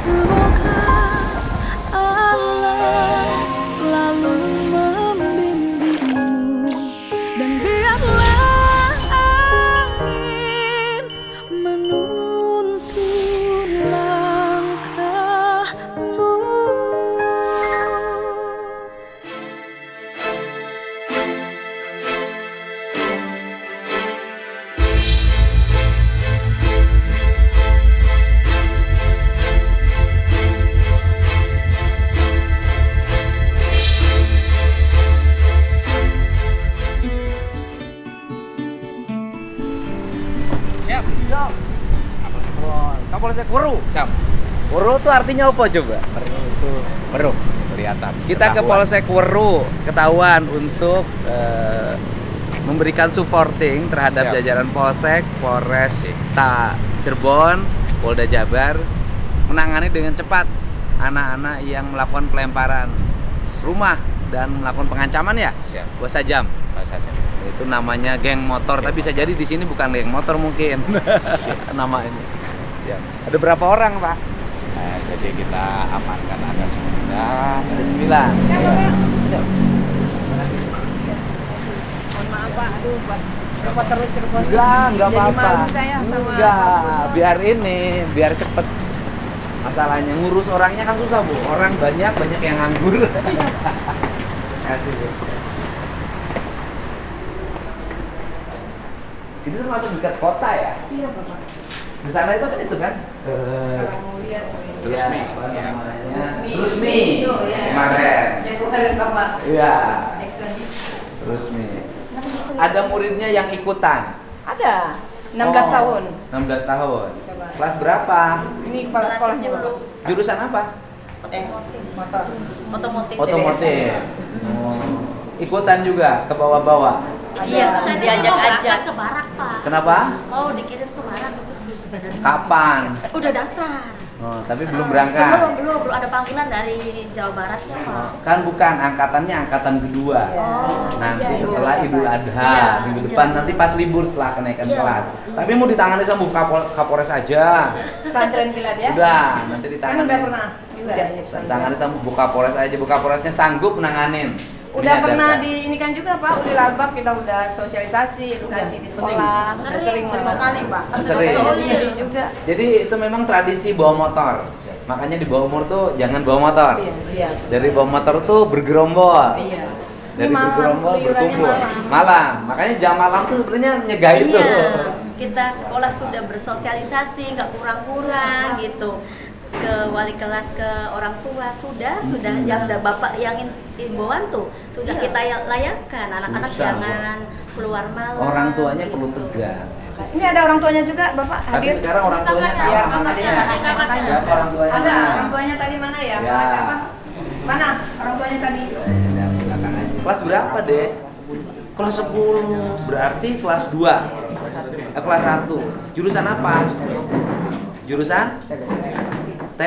Semoga Allah selalu membimbingmu dan biarlah angin menuntun langkahmu. Siap. Kapolsek Weru. Siap. Weru itu artinya apa coba? Weru. Kelihatan. Kita ke Polsek Weru, ketahuan untuk memberikan supporting terhadap Siap. jajaran Polsek, Polresta Cirebon, Polda Jabar menangani dengan cepat anak-anak yang melakukan pelemparan rumah dan melakukan pengancaman ya. Siap. Gua sajam. Saja. Itu namanya geng motor, tapi bisa jadi di sini bukan geng motor mungkin. Nama ini. Ya. Ada berapa orang, Pak? Nah, jadi kita amankan ada 9. Ada 9. Ya. Mohon maaf Pak, aduh buat repot terus repot. Enggak Jadi apa-apa. malu saya sama Enggak, biar cepet. Masalahnya ngurus orangnya kan susah, Bu. Orang banyak yang nganggur. Kasih, Bu. Itu termasuk dekat kota ya? Siap Bapak. Di sana itu kan Kalau mau lihat Terus ya, mie. apa namanya? Terus Terus mie. mie. Itu, ya. Kemarin. yang kemarin Bapak. Iya. Action. Terus mie. Ada muridnya yang ikutan. Ada 16 tahun. 16 tahun. Coba. Kelas berapa? Ini kepala sekolahnya Bapak. Jurusan apa? Motor. Otomotif. Otomotif. Oh. Ikutan juga ke bawah-bawah. Iya, Ada. diajak-ajak ke barak, Pak. Kenapa? Oh, dikirim ke barak itu terus sebenarnya. Kapan? Udah daftar. Oh, tapi belum berangkat. Belum ada panggilan dari Jawa Baratnya, Pak. Oh, kan bukan angkatannya angkatan kedua. Oh, Nanti iya, setelah iya. Idul Adha Iya, minggu iya. depan, nanti pas libur setelah kenaikan Iya. kelas. Iya. Tapi mau ditangani sama Bu Kapolres aja. Pesantren kilat ya. Udah, nanti Kan ditangani. udah pernah juga. Ditangani sama Bu Kapolres aja. Bu Kapolresnya sanggup menanganin. Udah Ini ada pernah apa? di ini kan juga Pak, Ulil Albab kita udah sosialisasi, edukasi di sekolah, udah Sering banget. sekali, Pak. Sering. Sendiri juga. Jadi itu memang tradisi bawa motor. Makanya di bawah umur tuh jangan bawa motor. Iya, siap. Dari bawa motor tuh bergerombol. Iya. Dari Ini malam, bergerombol keluyurannya berkumpul. malam. Malam. Makanya jam malam tuh sebenarnya nyegah itu. Iya, kita sekolah sudah bersosialisasi, nggak kurang-kurang gitu. Ke wali kelas, ke orang tua sudah yang ada bapak yang imbauan tuh sudah Siap. kita layangkan. Anak-anak Susah, jangan keluar malam. Orang tuanya gitu. perlu tegas. Ini ada orang tuanya juga Bapak Tapi hadir. sekarang orang tuanya Ya, kalah mana makanya. dia? Siapa orang tuanya? Ada orang tuanya tadi mana ya? Ya. Siapa? Mana orang tuanya tadi? Kelas berapa, Dek? Kelas 10. Berarti kelas 2. Kelas 1. Jurusan apa? Jurusan T.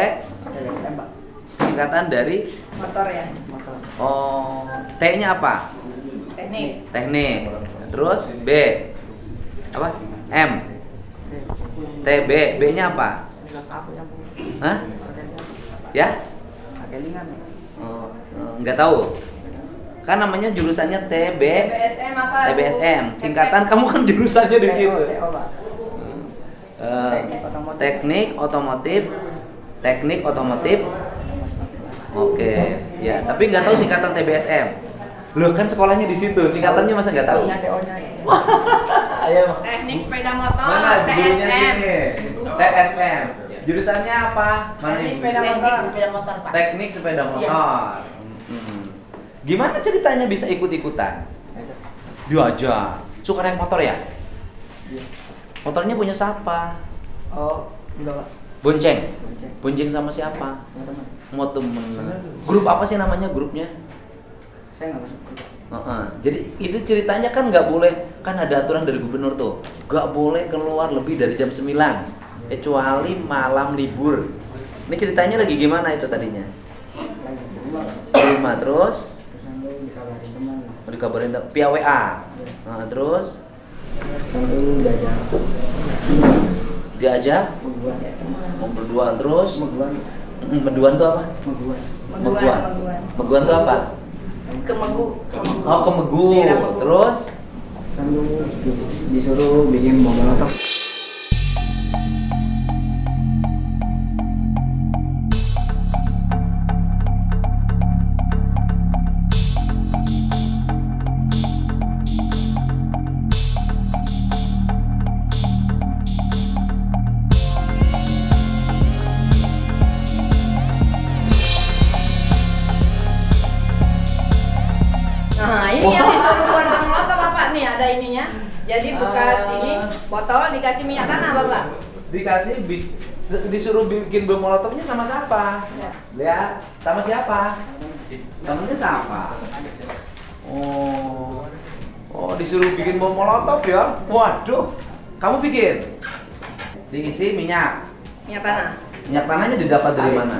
Singkatan dari Motor ya. oh, T-nya apa? Teknik. Teknik. Terus B. Apa? M. TB. B-nya apa? Hah? Ya? Oh, nggak tahu. Kan namanya jurusannya TB. TBSM apa? Bu? TBSM. Singkatan kamu kan jurusannya di situ. TO, Pak. Teknik otomotif. Oke, ya. Tapi nggak tahu singkatan TBSM. Loh kan sekolahnya di situ. Singkatannya masa nggak tahu? Punya TO-nya ya. Ayo. Teknik sepeda motor, Mana gurunya TSM. sini? TSM. Jurusannya apa? Mana Teknik ibu? sepeda Teknik motor. sepeda motor, Pak. Teknik sepeda motor. Iya. Mm-mm. Gimana ceritanya bisa ikut-ikutan? Diajak. Suka naik motor ya? Motornya punya siapa? Oh, enggak Pak. Bonceng. Bonceng. Bonceng sama siapa? Teman-teman. Mau temen. Grup apa sih namanya grupnya? Saya nggak masuk. Jadi itu ceritanya kan nggak boleh, kan ada aturan dari gubernur tuh, nggak boleh keluar lebih dari jam 9 kecuali malam libur. Ini ceritanya lagi gimana itu tadinya? Lagi di rumah. Di rumah terus Terus sambil dikabarin teman. mau dikabarin via WA. Terus Sambil diajak diajak berdua. mau berdua terus Berdua Meduan tuh apa? Membuat. Meguan. Meguan. Meguan tuh apa? Kemegu. Oh, Kemegu. Daerah Megu. Terus Lalu disuruh bikin bom molotov. Nah, ini yang disuruh buat bom molotov Bapak nih, ada ininya. Jadi bekas ini botol dikasih minyak tanah Bapak. disuruh bikin bom molotovnya sama siapa? Ya, sama siapa? Temennya siapa? Oh, disuruh bikin bom molotov ya? Waduh, kamu bikin? Diisi minyak. Minyak tanah. Minyak tanahnya didapat dari mana?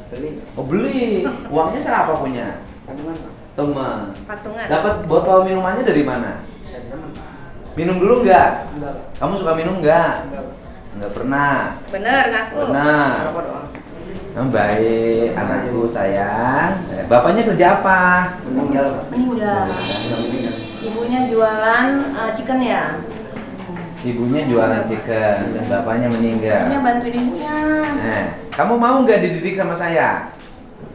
Beli. Oh, beli. Uangnya siapa punya? Teman. Teman. Patungan. Dapat botol minumannya dari mana? Minum dulu nggak? Enggak. Kamu suka minum nggak? Enggak. Nggak pernah. Bener ngaku. Benar. Apa doang? Baik, anakku sayang. Bapaknya kerja apa? Meninggal. Meninggal. Ibunya jualan chicken ya. Ibunya jualan chicken, dan bapaknya meninggal. Ibunya bantuin ibunya. Nah, kamu mau nggak dididik sama saya?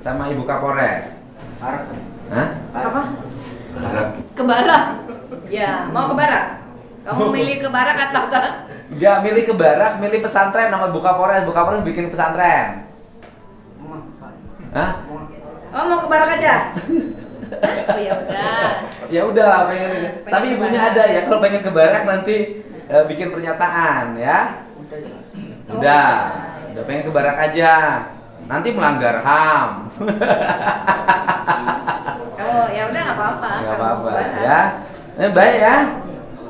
Sama Ibu Kapolres? Harap. Hah? Apa? Ke barak. Ya, mau ke barak. Kamu milih ke barak atau ke Nggak milih ke barak, milih pesantren sama Bu Kapolres. Bu Kapolres bikin pesantren. Hah? Oh, mau ke barak aja? Oh ya udah. Ya udah, pengen. Pengen Tapi ke ibunya barak. ada ya, kalau pengen ke barak nanti bikin pernyataan ya. Udah pengen ke barak aja. Nanti melanggar HAM. Oh, ya udah nggak apa-apa. Nggak Kalau apa-apa mau ke barak. ya. Baik ya.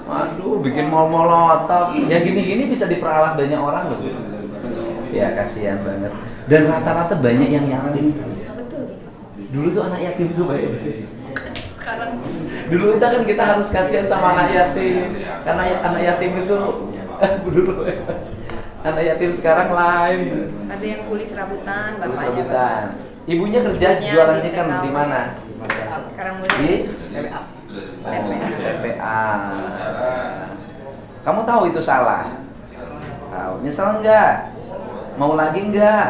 Waduh, bikin mall molotov. Ya gini-gini bisa diperalat banyak orang loh. Ya kasihan banget. Dan rata-rata banyak yang yatim. Betul. Dulu tuh anak yatim itu baik. Sekarang Dulu kita harus kasihan sama anak yatim. Karena anak yatim itu dulu anak yatim sekarang lain. ada yang kuli serabutan, Terus bapaknya. rebutan. Ibunya kerja Ibunya jualan di chicken TKW. di mana? Sekarang mulai. Di TPA. TPA. Kamu tahu itu salah? Tahu. Nyesel nggak? Mau lagi nggak?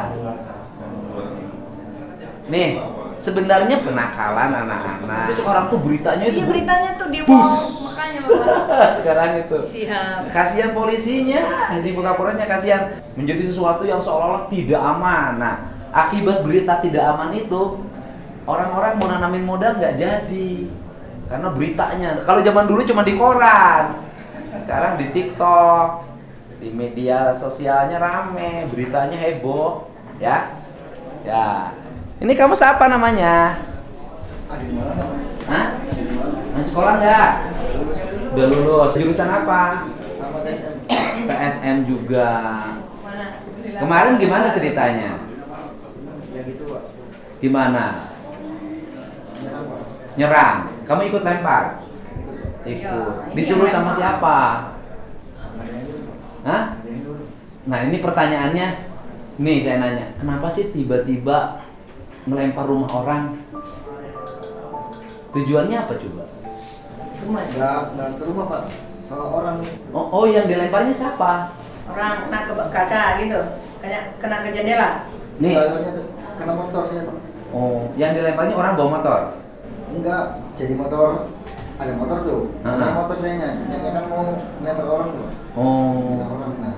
Nih, sebenarnya kenakalan anak-anak. Terus orang tuh beritanya itu. Iya beritanya tuh di Bus. wall, makanya Bapak. Sekarang itu. Siap. Kasihan polisinya, si Kapolresnya kasihan. Menjadi sesuatu yang seolah-olah tidak aman. Nah, akibat berita tidak aman itu, orang-orang mau nanamin modal nggak jadi. Karena beritanya, kalau zaman dulu cuma di koran, sekarang di TikTok, di media sosialnya rame, beritanya heboh, ya. Ya, ini kamu siapa namanya? Hah? Masih sekolah nggak? Udah lulus. Jurusan apa? PSM juga. Mana? Kemarin gimana ceritanya? Ya gitu, Pak. Gimana? Nyerang. Kamu ikut lempar? Ikut. Disuruh sama siapa? Hah? Nah, ini pertanyaannya. Nih saya nanya, kenapa sih tiba-tiba melempar rumah orang? Tujuannya apa coba? Enggak ke rumah, Pak. Kalau orang Oh, yang dilemparnya siapa? Orang kena ke kaca gitu, kena ke jendela. Nih. kena motor saya, Pak. Oh, yang dilemparnya orang bawa motor. Enggak, jadi motor ada motor tuh. Ah. Ada motor saya nyanyi kan mau ngelempar orang tuh. Ngelempar Oh, orang nah.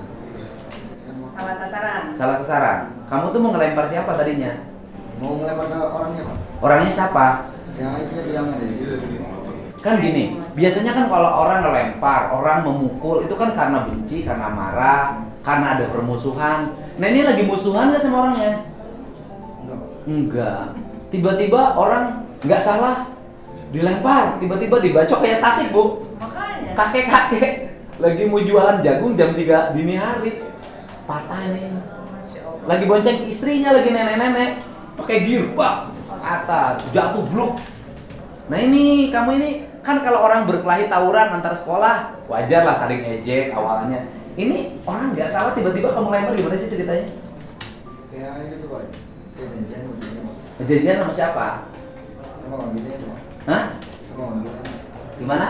Salah sasaran. salah sasaran. Kamu tuh mau ngelempar siapa tadinya? Mau ngelempar ke orangnya, Pak. Orangnya siapa? Ya itu yang ada di situ. Kan gini, biasanya kan kalau orang ngelempar, orang memukul itu kan karena benci, karena marah, karena ada permusuhan. Nah ini lagi musuhan nggak sama orangnya? Enggak. Enggak. Tiba-tiba orang nggak salah dilempar, tiba-tiba dibacok kayak tasik bu. Makanya. Kakek-kakek lagi mau jualan jagung jam 3 dini hari, patah nih. Masya Allah. Lagi bonceng istrinya, lagi nenek-nenek, pakai girba, atas jatuh bluk. Nah ini kamu ini kan kalau orang berkelahi tawuran antar sekolah wajar lah saling ejek awalnya. Ini orang nggak salah tiba-tiba kamu lempar, gimana sih ceritanya? Kayak itu tuh Pak. Kayak janjian begini Pak. Janjian sama siapa? Sama orang kita itu Pak. Hah? Sama orang kita. Gimana?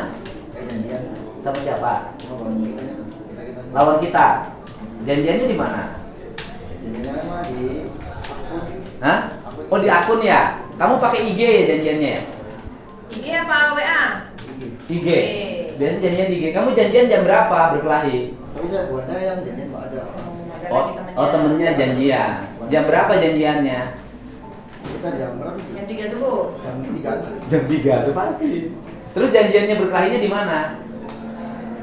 Kayak janjian Sama siapa? sama orang kita itu. Kita. Lawan kita. Janjiannya di mana? Janjiannya memang di akun. Hah? Oh di akun ya? Kamu pakai IG ya janjiannya ya? IG apa WA? IG. IG. Biasanya janjian di IG. Kamu janjian jam berapa berkelahi? Tapi saya buatnya yang janjian Pak ada. Oh temennya janjian. Jam berapa janjiannya? Kita jam berapa? Jam 3 subuh. Jam 3. Jam 3 itu pasti. Terus janjiannya berkelahinya di mana?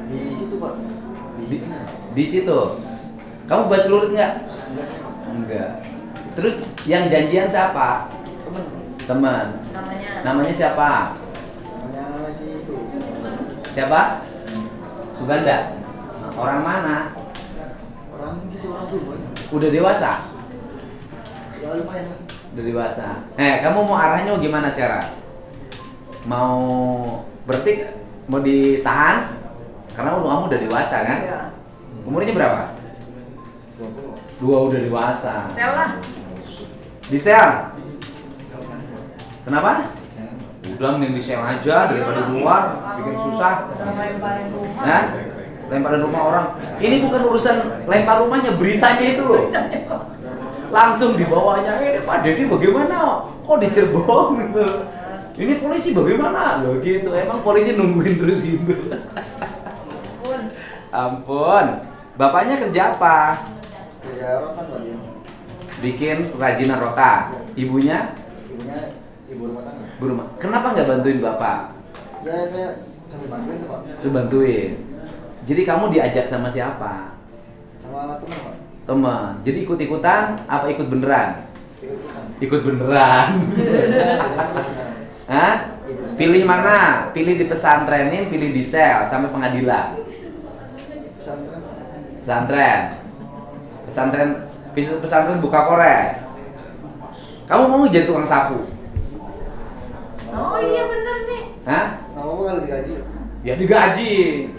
Di situ Pak. Di, di situ. Kamu buat celurit nggak? Enggak sih Pak. Enggak. Terus yang janjian siapa? Temen. Teman. Namanya. Namanya siapa? Namanya si itu. Siapa? Suganda. Orang mana? Orang situ orang tuh Pak. Udah dewasa? Ya lumayan lah. Udah dewasa. Kamu mau arahnya gimana sekarang? Mau berarti mau ditahan? Karena kamu udah dewasa kan? Iya. Umurnya berapa? 20. 2 udah dewasa. Sel lah. Di sel? Kenapa? Udah mending di sel aja daripada di luar, bikin susah. Udah lemparin rumah. Hah? Lemparin rumah orang. Ini bukan urusan lempar rumahnya, beritanya itu loh. Langsung dibawanya, ini Pak Deddy bagaimana? Kok di Cirebon gitu? Ini polisi bagaimana? Loh gitu, emang polisi nungguin terus gitu. Pun. Ampun. Bapaknya kerja apa? Kerja rotan Pak dia. Bikin kerajinan rota. Ibunya? Ibunya ibu rumah tangga. Bu rumah. Kenapa nggak bantuin bapak? Ya saya sambil bantuin tuh Pak. Tuh bantuin. Jadi kamu diajak sama siapa? Sama teman Pak. Teman. Jadi ikut-ikutan apa ikut beneran? Ikut-ikutan. Ikut beneran. Hah? Pilih mana? Pilih di pesantrenin, pilih di sel sampai pengadilan. Pesantren. Pesantren. Pesantren buka kores. Kamu mau jadi tukang sapu? Oh iya bener nih. Hah? Nama apa kalau digaji? Ya digaji.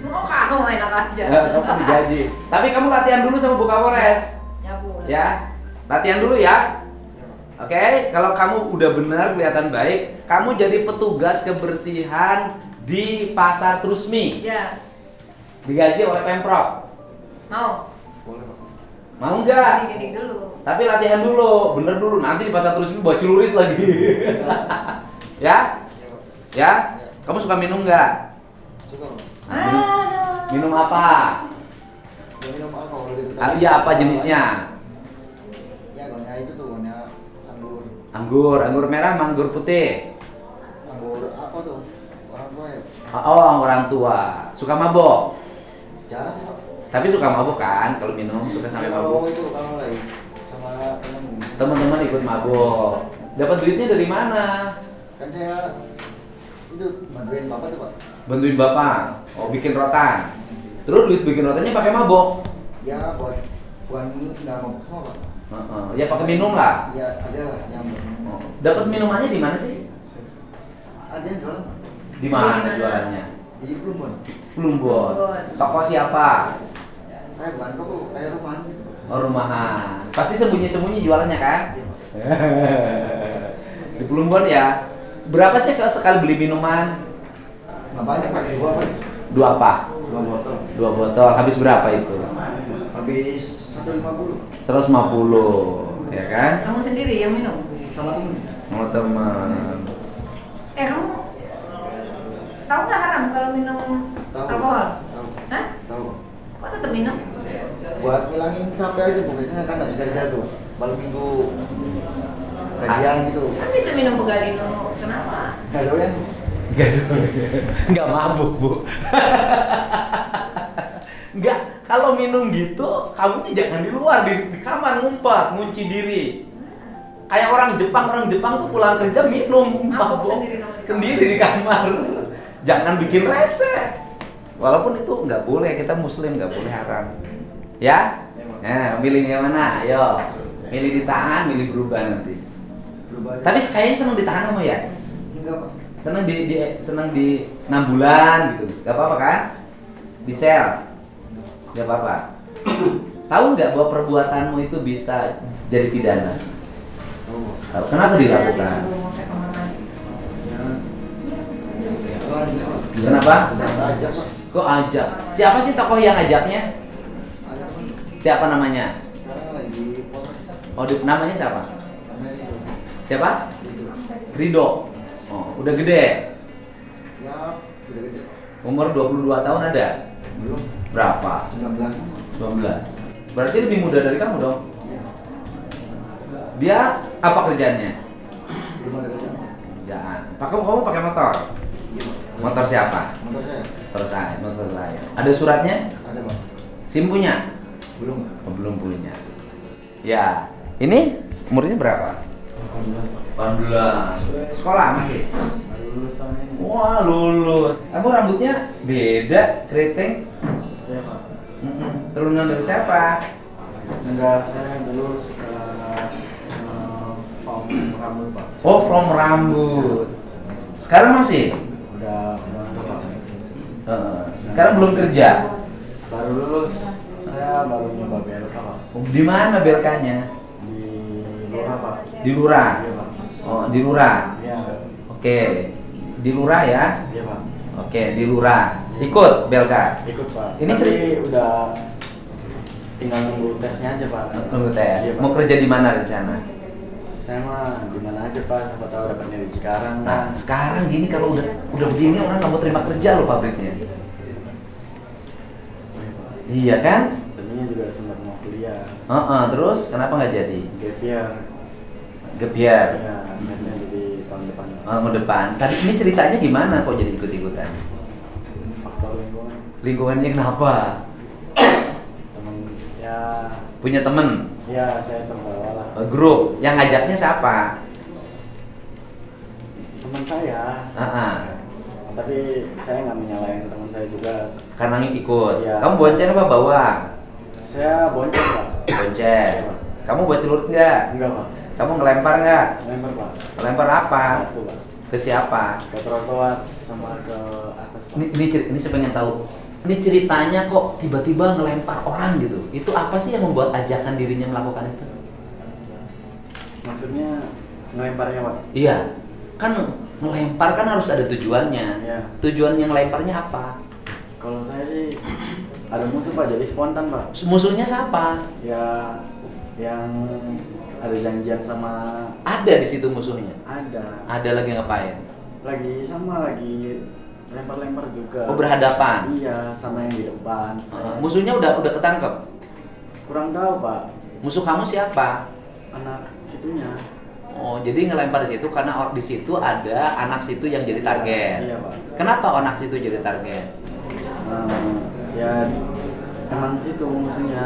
Oh kamu enak aja. Kamu digaji. Tapi kamu latihan dulu sama buka kores. Ya Bu. Ya. Latihan dulu ya. Oke, kalau kamu udah benar kelihatan baik, kamu jadi petugas kebersihan di Pasar Trusmi. Ya. Digaji oleh Pemprov. Mau. Boleh Pak. Mau nggak? Dididik dulu. Tapi latihan dulu, bener dulu. Nanti di Pasar Trusmi buat celurit lagi. Ya? Iya Pak. Ya? Kamu suka minum nggak? Suka Pak. Aduh. Minum apa? Ya minum alkohol gitu. Iya, apa jenisnya? Ya gonya itu tuh gonya anggur. Anggur merah, sama anggur putih. Anggur apa tuh? Orang tua ya. Oh, orang tua. Suka mabok. Jarang sih Pak. Tapi suka mabok kan? Kalau minum suka sampai Kalau mabok. itu kalau lagi sama temen. Teman-teman ikut mabok. Dapat duitnya dari mana? Kan saya itu bantuin bapak tuh Pak. Bantuin bapak. Oh, bikin rotan. Terus duit bikin rotannya pakai mabok. Ya bukan nggak mau semua Pak. Ya pakai minum lah. Ya ada lah yang Oh. Dapat minumannya di mana sih? ada yang jual Di mana Di mana? jualannya? di Plumbon. Plumbon. Plumbon. Toko siapa? Kayak bukan toko, kayak rumahan gitu. Oh, rumahan. Pasti sembunyi-sembunyi jualannya kan? Iya, Pak. Di Plumbon ya. Berapa sih kalau sekali beli minuman? Nggak banyak Pak, dua Pak. Dua apa? 2 botol. 2 botol. Habis berapa itu? Habis 150 150, ya kan? Kamu sendiri yang minum? sama temen. Sama teman. Kamu tahu nggak haram kalau minum Tahu. alkohol? Tahu. Hah? Tahu. Kok tetap minum? Buat ngilangin capek aja Bu, biasanya kan habis kerja tuh. Malam minggu gajian gitu. Kan bisa minum Bugalino, kenapa? Nggak tahu ya. Nggak mabuk, Bu. Nggak, kalau minum gitu, kamu nih jangan di luar, di kamar ngumpet, ngunci diri. Kayak orang Jepang tuh pulang kerja minum, Mabuk mabuk sendiri di kamar. Jangan bikin rese. Walaupun itu nggak boleh, kita muslim nggak boleh haram. Ya? Nah, milih yang mana? Ayo. Milih ditahan, milih berubah nanti. Berubah aja. Tapi kayaknya seneng ditahan kamu ya? enggak Pak. Seneng di 6 bulan gitu. Gak apa-apa kan? Di sel. Gak apa-apa. Tahu nggak bahwa perbuatanmu itu bisa jadi pidana? Tahu. Kenapa dilakukan? Kenapa? Ajak Pak. Kok ajak? Siapa sih tokoh yang ajaknya? Ajak Pak. Siapa namanya? Sekarang lagi Polres. Oh, namanya siapa? Namanya itu. Siapa? Itu. Rido. Oh, udah gede. Ya, udah gede. Umur 22 tahun ada? Belum. Berapa? 19. 19. Berarti lebih muda dari kamu dong? Iya. Dia apa kerjanya? Belum ada kerjaan. Kerjaan. Kamu pakai motor? Iya Pak. Motor siapa? Motor saya. Motor saya. Ada suratnya? Ada Pak. SIM punya? Belum. Oh, belum punya. Ya, ini umurnya berapa? 18. Sekolah masih? Baru lulus tahun ini. Wah, lulus. Kamu rambutnya beda, keriting. Iya Pak. Turunan dari siapa? Enggak, saya dulu from rambut Pak. Oh, from rambut. Sekarang masih? Udah enggak Pak. Sekarang belum kerja. Baru lulus, saya baru nyoba BLK Pak. Di mana belkanya? Di Lurah Pak. Di Lurah. Iya Pak. Oh, di Lurah. Iya. Oke. Di Lurah ya. Iya Pak. Oke, di Lurah. Ikut belka. Ikut Pak. Ini Tapi udah tinggal nunggu tesnya aja Pak. Tunggu tes. Iya, Pak. Mau kerja di mana rencana? Saya mah di mana aja Pak, siapa tahu dapatnya di Cikarang. Nah, sekarang gini kalau udah begini orang nggak mau terima kerja loh pabriknya. Iya kan? Tadinya juga sempat mau kuliah. Terus kenapa nggak jadi? Gap year. Gebiar. Ya, akhirnya jadi tahun depan. Tahun depan. Tadi ini ceritanya gimana kok jadi ikut-ikutan? Faktor lingkungan. Lingkungannya kenapa? Temen ya, Punya temen? ya saya terbawa lah. Grup. Yang ngajaknya siapa? Teman saya. Tapi saya nggak menyalahin teman saya juga. Karena ikut. Iya. Kamu bonceng apa bawa? Saya bonceng Pak. Bonceng. Kamu buat celurit nggak? Enggak Pak. Kamu ngelempar nggak? Lempar Pak. Ngelempar apa? Batu Pak. Ke siapa? Ke trotoar sama ke atas Pak. Ini saya pengen tahu. Ini ceritanya kok tiba-tiba ngelempar orang gitu. Itu apa sih yang membuat ajakan dirinya melakukan itu? Maksudnya ngelemparnya Pak? Iya. Kan ngelempar kan harus ada tujuannya. Iya. Tujuan yang lemparnya apa? Kalau saya sih ada musuh Pak, jadi spontan Pak. Musuhnya siapa? Ya yang ada janjian sama Ada di situ musuhnya. ada. Ada lagi ngapain? Lagi lempar-lempar juga. Oh, berhadapan. Iya, sama yang di depan. Musuhnya udah ketangkep. Kurang tahu Pak, Musuh kamu siapa? anak situnya. Oh, jadi ngelempar di situ karena di situ ada anak situ yang jadi target. Iya Pak. Kenapa anak situ jadi target? Ya emang situ musuhnya.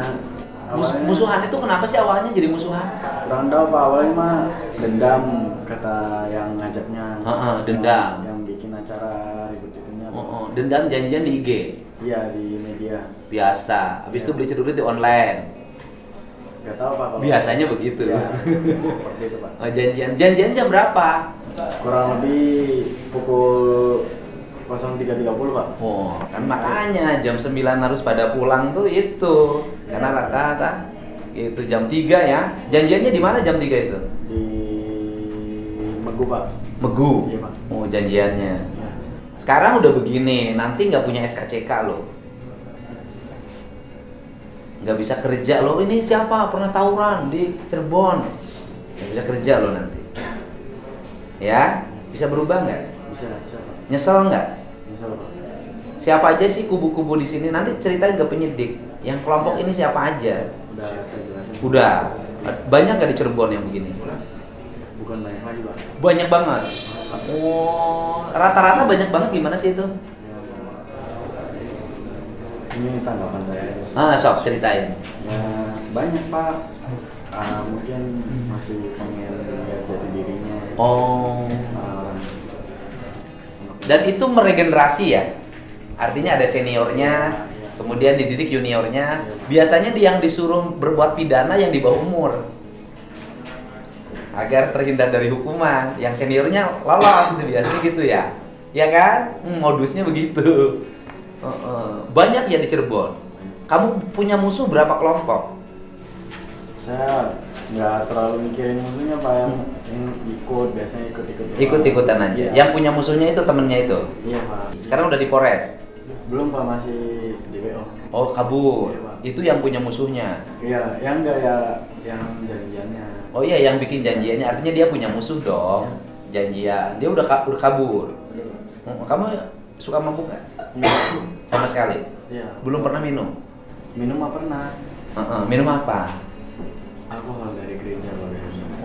Awalnya Musuhan itu kenapa sih awalnya jadi musuhan? kurang tahu Pak, awalnya mah dendam kata yang ngajaknya. Dendam. Yang bikin acara ribut itunya. Dendam janjian di IG. Iya, di media. Biasa. Habis itu beli celurit di online. Gak tahu Pak kalau Biasanya begitu. Ya, seperti itu Pak. Janjian jam berapa? Kurang lebih pukul 03.30 Pak. Oh, kan makanya jam 9 harus pada pulang tuh itu. Karena rata-rata itu jam 3 ya. Janjiannya di mana jam 3 itu? Di Megu Pak. Megu. Iya Pak. Oh, janjiannya. Ya. Sekarang udah begini, nanti nggak punya SKCK loh. Nggak bisa kerja loh. Ini siapa pernah tawuran di Cirebon? Nggak bisa kerja loh nanti. Ya, bisa berubah nggak? Bisa Pak. Nyesel nggak? Bisa Pak. Siapa aja sih kubu-kubu di sini? Nanti ceritain ke penyidik. Yang kelompok ini siapa aja? Udah saya jelasin. Udah. Banyak nggak di Cirebon yang begini? Bukan banyak lagi Pak. Banyak banget. Oh, rata-rata banyak banget gimana sih itu? Ini tanggapan saya. Sok ceritain. Ya banyak Pak. Mungkin masih pengen lihat jati dirinya. Oh. Orang Dan itu meregenerasi ya? Artinya ada seniornya, kemudian dididik juniornya. Biasanya yang disuruh berbuat pidana yang di bawah umur, agar terhindar dari hukuman. Yang seniornya lolos itu biasanya gitu ya? Ya kan? Modusnya begitu. Banyak ya di Cirebon. Kamu punya musuh berapa kelompok? Saya nggak terlalu mikirin musuhnya Pak, yang ikut, biasanya ikut-ikut. Ikut-ikutan aja. Iya. Yang punya musuhnya itu temennya itu. Iya Pak. Sekarang udah di Polres. Belum Pak, masih di WO. Oh, kabur. Iya, Pak. Itu yang punya musuhnya. Iya, yang enggak ya, yang janjiannya. Oh iya, yang bikin janjiannya artinya dia punya musuh dong. Janjian. Dia udah kabur. Iya, Pak. Kamu suka mabuk nggak? Iya. Sama sekali. Iya. Belum pernah minum. Minum apa pernah? Minum apa? Alkohol dari gereja Pak.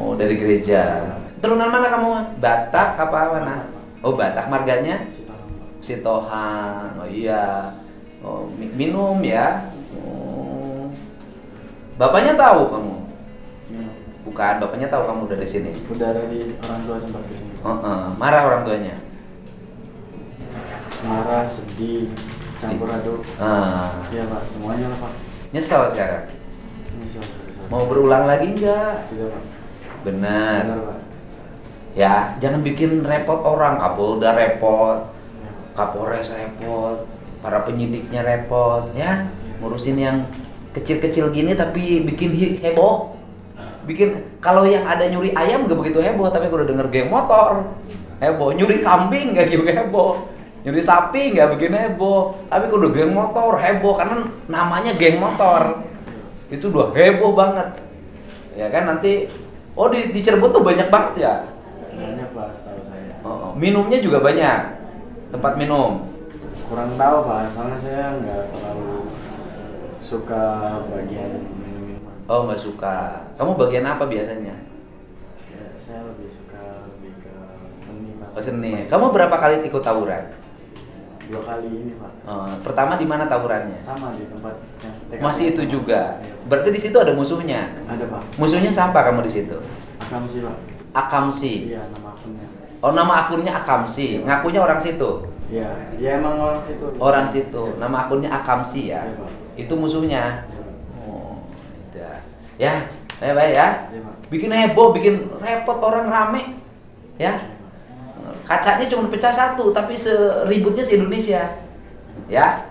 Oh, dari gereja. Turunan mana kamu? Batak apa mana? Oh, Batak. Marganya? Sitohang Pak. Sitohang. Oh iya. Oh, minum ya. Oh. Bapaknya tahu kamu? Minum. Bukan, bapaknya tahu kamu udah di sini. Udah dari orang tua sempat kesini. Marah orang tuanya. Marah, sedih, campur aduk. Iya Pak, semuanya lah Pak. Nyesel sekarang. Misal. Mau berulang lagi enggak? Tidak Pak. Benar. Benar Pak. Ya, jangan bikin repot orang. Kapolda repot, Iya, Pak. Kapolres repot, para penyidiknya repot, ya. Ngurusin yang kecil-kecil gini tapi bikin heboh. Bikin kalau yang ada nyuri ayam gak begitu heboh, tapi kalau denger geng motor heboh. Nyuri kambing gak gitu heboh. Nyuri sapi gak bikin heboh, tapi kalau geng motor heboh karena namanya geng motor. Itu udah heboh banget. Ya kan nanti di Cirebon tuh banyak banget ya. Banyak Pak, setahu saya. Minumnya juga banyak. Tempat minum. Kurang tahu Pak, soalnya saya nggak terlalu suka bagian minuman. Oh, nggak suka. Kamu bagian apa biasanya? Ya, saya lebih ke seni Pak. Oh, seni. Kamu berapa kali ikut tawuran? 2 kali ini Pak. Pertama di mana tawurannya? Sama di tempat yang TKP Masih itu sama. juga. Iya. Berarti di situ ada musuhnya. Ada Pak. Musuhnya siapa kamu di situ? Akamsi Pak. Akamsi. Iya, nama akunnya. Oh, nama akunnya Akamsi. Ngakunya orang situ. Iya, dia emang orang situ. Orang situ. Nama akunnya Akamsi ya. Iya Pak. Itu musuhnya. Iya, Pak. Oh, udah. Ya, baik-baik ya. Iya Pak. Bikin heboh, bikin repot orang rame. Ya. Kacanya cuma pecah satu, tapi seributnya se-Indonesia. Ya.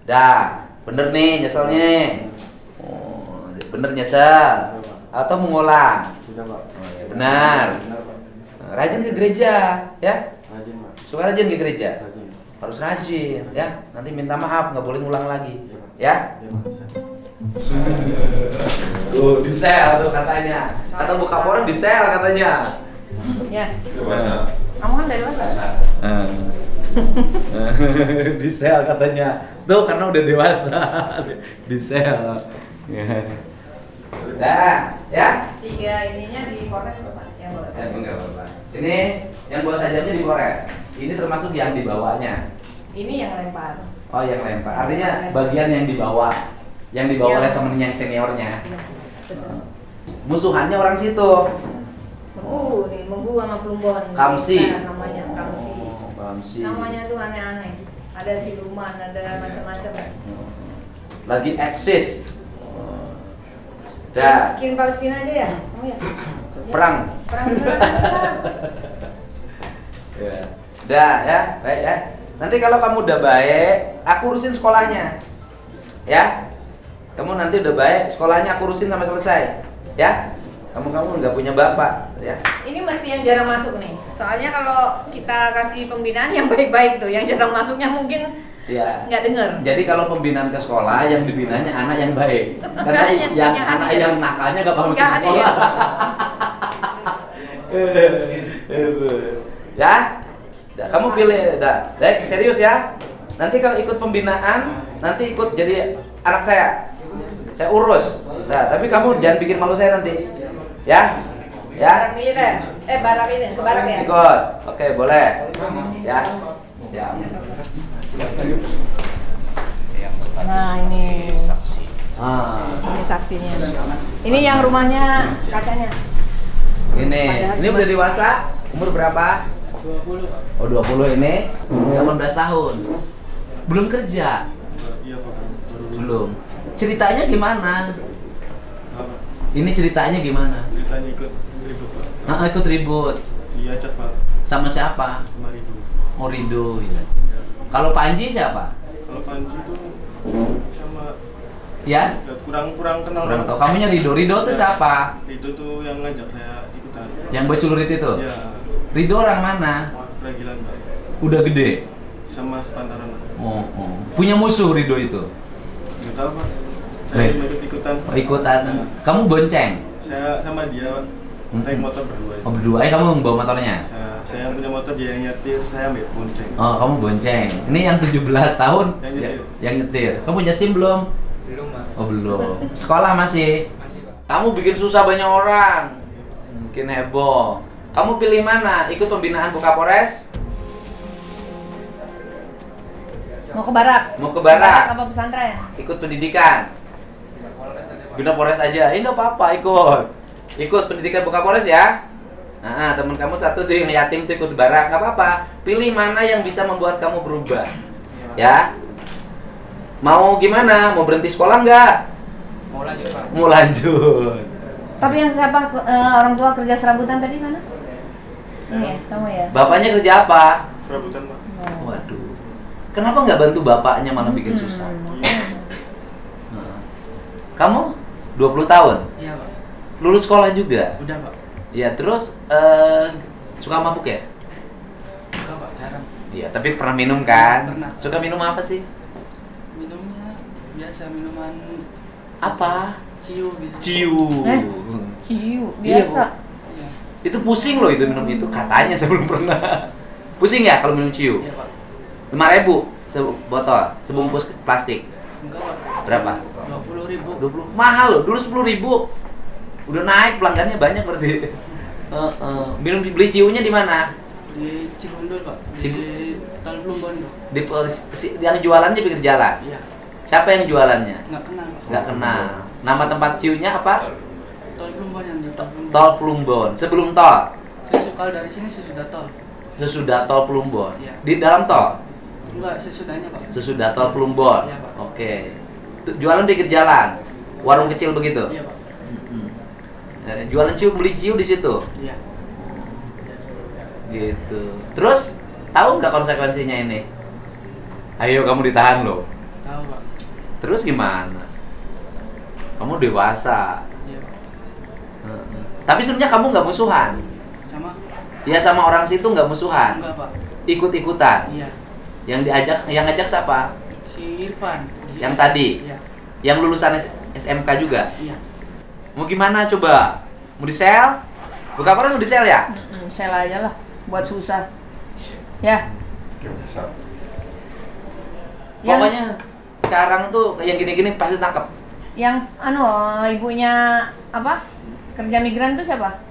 Dah, bener nih nyeselnya. Oh, bener nyesel. Atau mengulang. Sudah Pak. Oh, ya, benar. Benar Pak. Rajin ke gereja, ya. Rajin Pak. Suka rajin ke gereja. Rajin. Harus rajin, ya. Nanti minta maaf, nggak boleh ngulang lagi. Iya, Pak. Ya. Iya Pak. Saya. Tuh, di sel tuh katanya. Kata Bu Kapolres di sel katanya. Ya. Kamu kan dari mana? Di sel katanya. Tuh karena udah dewasa. Di sel. Dah, ya. 3 ininya di Polres Bapak yang bawa saya. Enggak apa-apa. Ini yang buat sajamnya di Polres. Ini termasuk yang dibawanya. Ini yang lempar. Oh, yang lempar. Artinya bagian yang dibawa. Yang dibawa Iya. oleh temennya yang seniornya. Iya, betul. Musuhannya orang situ. Menggu sama Plumbon. Kamsi. Nah, namanya Kamsi. Oh, Kamsi. Namanya tuh aneh-aneh. Ada siluman, ada macam-macam. Lagi eksis. Dah. Kirim Palestina aja ya? Oh ya. Perang. Perang beneran. Ya. Dah ya, baik ya. Nanti kalau kamu udah baik, aku urusin sekolahnya. Ya. Kamu nanti udah baik, sekolahnya aku urusin sampai selesai. Ya. Kamu nggak punya bapak, ya. Ini mesti yang jarang masuk nih. Soalnya kalau kita kasih pembinaan yang baik-baik tuh, yang jarang masuknya mungkin Ya. nggak denger. Jadi kalau pembinaan ke sekolah yang dibinanya anak yang baik. Karena Makanya, yang yang anak hadir. yang nakalnya gak paham Nggak sekolah. Ya. Dah, kamu pilih dah. Baik, serius ya. Nanti kalau ikut pembinaan, nanti ikut jadi anak saya. Saya urus. Nah, tapi kamu jangan bikin malu saya nanti. Ya. Ya. Barak militer. Barak ini, ke barak ya. Ikut. Oke, boleh. Ya. Siap. Nah, ini. Ah. Ini saksinya. Ini yang rumahnya kakaknya. Ini udah dewasa, umur berapa? 20. Oh 20 ini, 18 tahun. Belum kerja? Iya Pak. Belum. Ceritanya gimana? Apa? Ini ceritanya gimana? Ceritanya ikut ribut Pak. Ikut ribut. Diajak Pak. Sama siapa? 5.000. Oh Rido ya. Kalau Panji siapa? Kalau Panji itu sama Ya? kurang kenal Kurang banget. tahu. Kamunya Rido tuh siapa? Itu tuh yang ngajak saya ikutan. Yang baju celurit itu? Ya, Rido orang mana? Ragilan Pak. Udah gede? Sama sepantaran Pak. Oh. Punya musuh Rido itu? Nggak tahu Pak. Nih. Saya ikut ikutan. Oh, ikutan. Kamu bonceng? Saya sama dia Pak. Naik motor berdua. Oh, berdua. Kamu bawa motornya? Saya yang punya motor, dia yang nyetir, saya ambil bonceng. Oh, kamu bonceng. Ini yang 17 tahun? Yang nyetir. Yang nyetir. Kamu punya SIM belum? Belum, Pak. Oh, belum. Sekolah masih? Masih, Pak. Kamu bikin susah banyak orang. Bikin heboh. Kamu pilih mana? Ikut pembinaan Bukapores? Mau ke barak? Mau ke barak? Apa pesantren? Ikut pendidikan? Bina Polres aja? Nggak apa-apa, ikut. Ikut pendidikan Bukapores ya. Nah, teman kamu satu tuh yang yatim tuh ikut barak, nggak apa-apa. Pilih mana yang bisa membuat kamu berubah. Ya. Mau gimana? Mau berhenti sekolah nggak? Mau lanjut, Pak. Mau lanjut. Tapi yang siapa orang tua kerja serabutan tadi mana? Ini ya, kamu ya. Bapaknya kerja apa? Serabutan Pak. Waduh. Kenapa nggak bantu bapaknya malah bikin susah? Nah. Kamu 20 tahun? Iya, Pak. Lulus sekolah juga? Udah, Pak. Ya, terus suka mabuk ya? Enggak, Pak. Jarang. Iya, tapi pernah minum kan? Pernah. Suka minum apa sih? Minumnya biasa minuman Apa? ciu gitu. Ciu. Ciu, Iya, biasa. Iya. Itu pusing loh itu minum itu, katanya saya belum pernah. Pusing ya kalau minum ciu? Iya, Pak. 5.000 sebotol, sebungkus plastik. Enggak, Pak. Berapa? 20.000. 20. Mahal loh, dulu 10.000. Udah naik pelanggannya banyak berarti. Minum beli ciunya di mana? Di Cigundul, Pak. Di Cigu- Tol Plumbon, Pak. Yang jualannya pinggir jalan. Iya. Siapa yang jualannya? Enggak kenal, Pak. Nggak kenal. Nama tempat ciunya apa? Tol Plumbon yang di Tol Plumbon. Tol Plumbon. Sebelum tol. Kalau dari sini sesudah tol. Sesudah tol Plumbon. Iya. Di dalam tol. Enggak, sesudahnya, Pak. Sesudah tol Plumbon. Iya, Pak. Oke. Jualan pinggir jalan. Warung kecil begitu. Iya, Pak. Jualan ciu, beli ciu di situ. Iya. Gitu. Terus tahu nggak konsekuensinya ini? Ayo kamu ditahan loh. Tahu, Pak. Terus gimana? Kamu dewasa. Iya, Pak. Tapi sebenarnya kamu nggak musuhan. Sama? Ya sama orang situ nggak musuhan. Enggak, Pak. Ikut-ikutan. Iya. Yang ngajak siapa? Si Irfan. Yang tadi? Iya. Yang lulusan SMK juga. Iya. Mau gimana coba? Mau di sel? Buka apa mau di sel ya? Sel aja lah, buat susah. Ya. Pokoknya sekarang tuh yang gini-gini pasti tangkap. Yang ibunya apa? Kerja migran tuh siapa?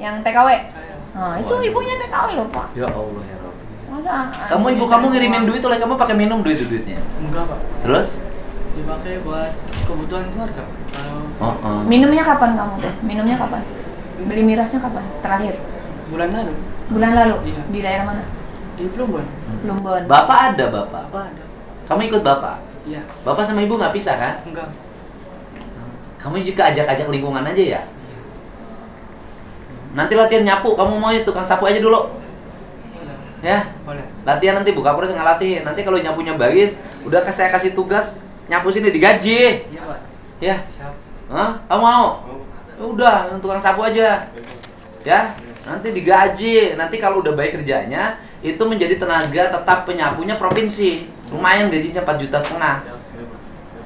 Yang TKW. Saya. Nah, itu ibunya TKW loh, Pak. Ya Allah ya Rabbi. Masa Ibu kamu ngirimin duit oleh kamu pakai minum duitnya. Enggak, Pak. Terus? Dipakai buat kebutuhan keluarga. Kalau Minumnya kapan kamu tuh? Minumnya kapan? Beli mirasnya kapan? Terakhir? bulan lalu Bulan lalu? Iya. Di daerah mana? di Plumbon. Plumbon. Bapak ada bapak. Apa ada? Kamu ikut bapak. Iya. Bapak sama ibu nggak pisah kan? Enggak. Kamu juga ajak-ajak lingkungan aja ya. Nanti latihan nyapu, kamu mau tukang sapu aja dulu. Boleh. Ya. Boleh. Latihan nanti buka kursus ngelatih. Nanti kalau nyapunya bagus, udah saya kasih tugas nyapu sini digaji. Iya, Pak. Ya. Siap. Hah? Kamu mau? Ya udah, tukang sapu aja. Ya. Nanti digaji. Nanti kalau udah baik kerjanya, itu menjadi tenaga tetap penyapunya provinsi. Lumayan gajinya 4,5 juta.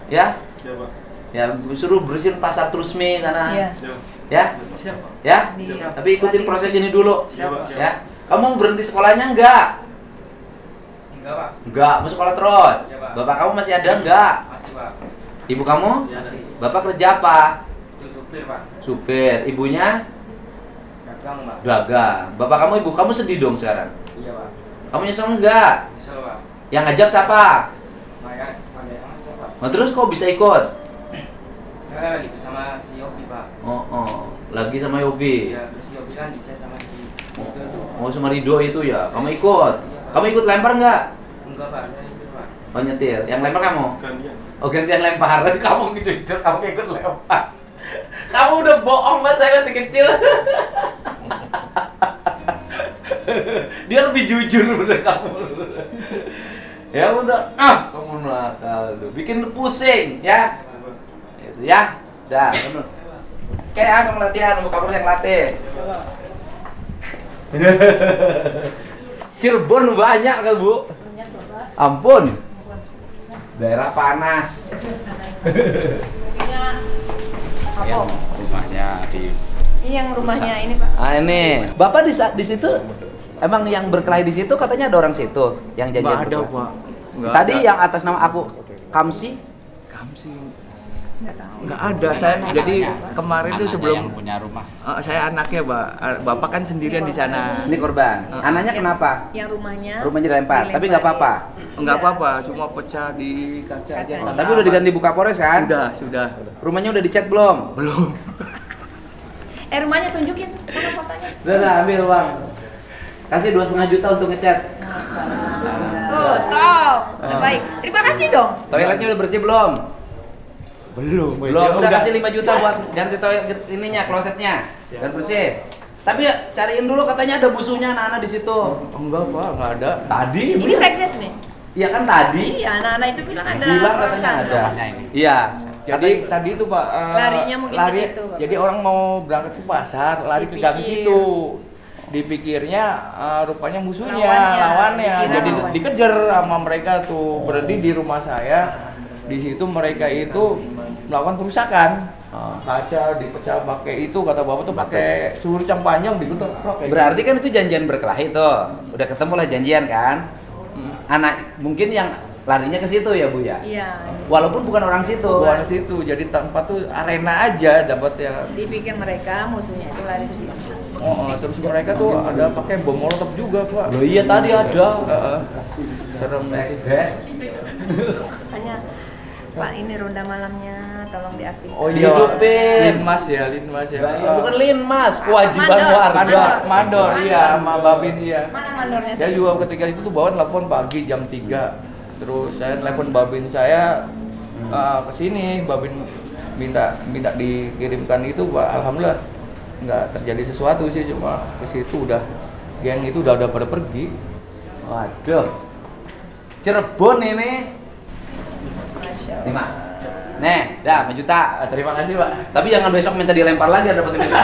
Ya. Iya, Pak. Ya, suruh bersihin pasar Trusmi sana. Iya. Iya. Ya. Siap, Pak. Ya. Siap. Tapi ikutin proses ini dulu. Siap, Pak. Ya. Kamu mau berhenti sekolahnya enggak? Enggak, Pak. Enggak, mau sekolah terus. Iya, Pak. Bapak kamu masih ada enggak? Masih, Pak. Ibu kamu? Iya sih. Bapak kerja apa? Itu supir, Pak. Supir. Ibunya Dagang, Pak. dagang. Bapak kamu, ibu kamu sedih dong sekarang. Iya, Pak. Kamu nyesel enggak? Misal, Pak. Yang ngajak siapa? Maya, ada aja, Pak. Nah, terus kok bisa ikut? Karena lagi bersama si Yopi, Pak. Oh. Lagi sama Yofi. Ya, terus si Yopi kan dicek sama si itu tuh. Oh, sama Rido itu ya. Kamu ikut? Kamu ikut lempar enggak? Enggak, Pak. Saya itu, Pak. Oh, nyetir. Yang lempar kamu? Gantian. Oh, gantian lempar. Kamu jujur, kamu ikut lempar. Kamu udah bohong, Mas. Saya masih kecil. Dia lebih jujur daripada kamu. Ya udah, kamu nakal tuh. Bikin pusing, ya. gitu ya. Dah, bener. Kayak aku latihan, buka kurus yang latih. Cirebon banyak kan Bu? Banyak Bapak. Ampun. Daerah panas. Punya apa? Rumahnya di Ini yang rumahnya ini Pak. Ah ini. Bapak di situ emang yang berkelahi di situ katanya ada orang situ yang janjian. Nggak ada, berkelahi? Pak. Nggak Tadi ada. yang atas nama aku Kamsi. Kamsi. Nggak tahu. Nggak ada. Saya jadi kemarin tuh anaknya sebelum yang punya rumah. saya anaknya, Pak. Bapak kan sendirian di sana. Ini korban. Anaknya kenapa? Yang rumahnya. Rumahnya dilempar, tapi nggak apa-apa. Enggak apa-apa, cuma pecah di kaca aja. Kacanya. Oh, tapi udah diganti buka pores kan? Sudah. Rumahnya udah dicat belum? Belum. Rumahnya tunjukin mana fotonya. Udah ambil uang. Kasih 2,5 juta untuk ngecat. Tuh, top. Baik. Terima kasih dong. Toiletnya udah bersih belum? Belum. Belum. Udah kasih 5 juta buat ganti toilet ininya, klosetnya. Dan bersih. Tapi ya cariin dulu katanya ada musuhnya anak-anak di situ. Enggak, Pak, enggak ada. Tadi. Ini sekdes nih. Iya kan tadi. Iya, anak-anak itu bilang ada. Bilang orang katanya sana. ada. Rumahnya ini. Iya. Jadi tadi itu Pak Larinya mungkin ke situ, Pak. Jadi orang mau berangkat ke pasar, lari ke gang Dipikir. situ. Dipikirnya rupanya musuhnya, Lawannya. lawannya. Dikira Jadi lawan. dikejar sama mereka tuh. Berhenti di rumah saya. Di situ mereka itu melakukan perusakan. Kaca dipecah pakai itu, kata bapak tuh pakai celurucang panjang digunakan. Berarti kan itu janjian berkelahi tuh. Udah ketemu lah janjian kan? Anak mungkin yang larinya ke situ ya Bu ya? Iya. Walaupun bukan orang situ. bukan situ. Jadi tempat tuh arena aja dapat ya. Dipikir mereka musuhnya itu lari ke sini. Terus mereka tuh ada pakai bom molotov juga, Pak. Loh iya tadi ada. Serem. Sekdes. Makanya Pak ini ronda malamnya tolong diaktifkan. Oh iya. Hidupin. Linmas ya. Bukan linmas, kewajiban Mandor. warga. Mandor, iya, sama Babin iya. Mana mandornya? Saya juga ketika itu tuh bawa telepon pagi jam 3. Terus saya telepon Babin saya ke sini, Babin minta dikirimkan itu, Pak. Alhamdulillah nggak terjadi sesuatu sih, cuma ke situ udah geng itu udah pada pergi. Waduh. Cirebon ini. Masya Allah. 5. Nih, dah 5 juta. Terima kasih, Pak. Tapi jangan besok minta dilempar lagi dapat 5 juta.